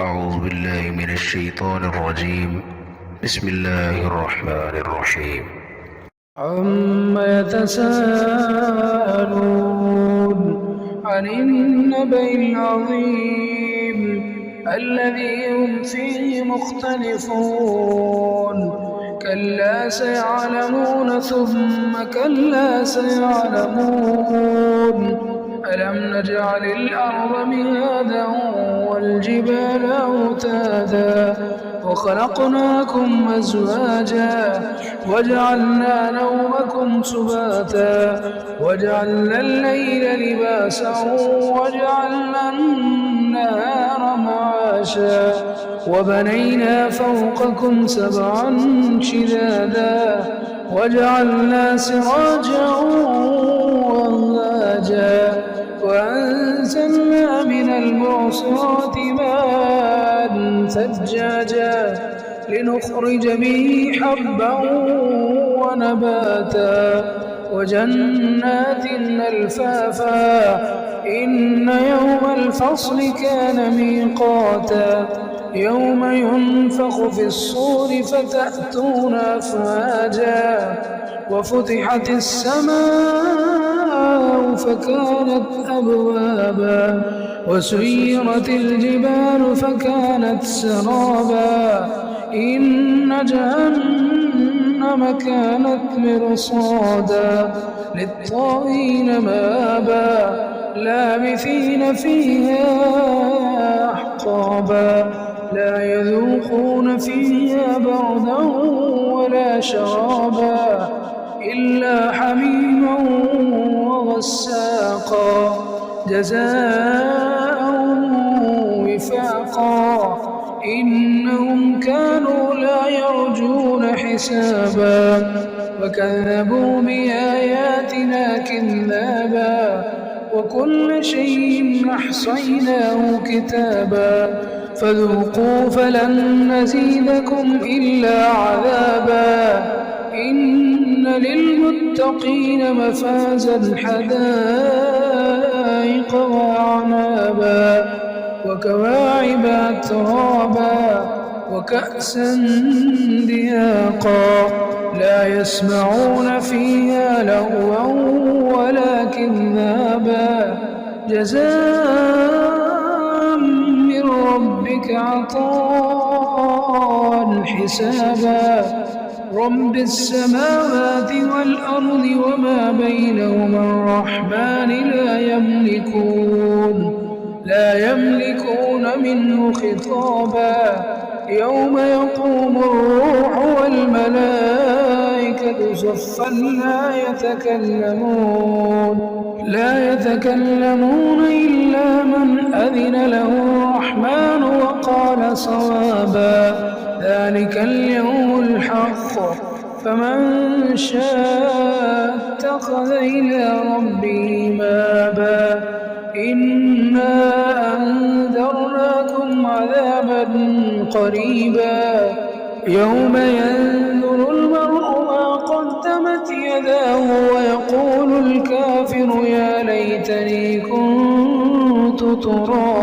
أعوذ بالله من الشيطان الرجيم. بسم الله الرحمن الرحيم. عم يتساءلون عن النبأ العظيم الذي هم فيه مختلفون كلا سيعلمون ثم كلا سيعلمون ألم نجعل الأرض مهادا والجبال أوتادا وخلقناكم أزواجا وجعلنا نومكم سباتا وجعلنا الليل لباسا وجعلنا النهار معاشا وبنينا فوقكم سبعا شدادا وجعلنا سراجا وهاجا وأنزلنا من المعصرات ماء ثجاجا لنخرج به حبا ونباتا وجنات ألفافا إن يوم الفصل كان ميقاتا يوم ينفخ في الصور فتأتون أفواجا وفتحت السماء فكانت أبوابا وسيرت الجبال فكانت سرابا إن جهنم كانت مرصادا للطاغين مآبا لابثين فيها أحقابا لا يذوقون فيها بردا ولا شرابا إلا حميما وغساقا جزاء وفاقا إنهم كانوا لا يرجون حسابا وكذبوا بآياتنا كذابا وكل شيء أحصيناه كتابا فذوقوا فلن نزيدكم إلا عذابا إن للمتقين مفازا حدائق وأعنابا وكواعب أترابا وكأسا دهاقا لا يسمعون فيها لغوا ولا كذابا جزاء من ربك عطاء حسابا رب السماوات والأرض وما بينهما الرحمن لا يملكون منه خطابا يوم يقوم الروح والملائكة صفا لا يتكلمون إلا من أذن له الرحمن وقال صوابا ذلك اليوم الحق فمن شاء اتخذ إلى ربه مآبا إنا أنذرناكم عذابا قريبا يوم ينظر المرء ما قدمت يداه ويقول الكافر يا ليتني كنت ترابا.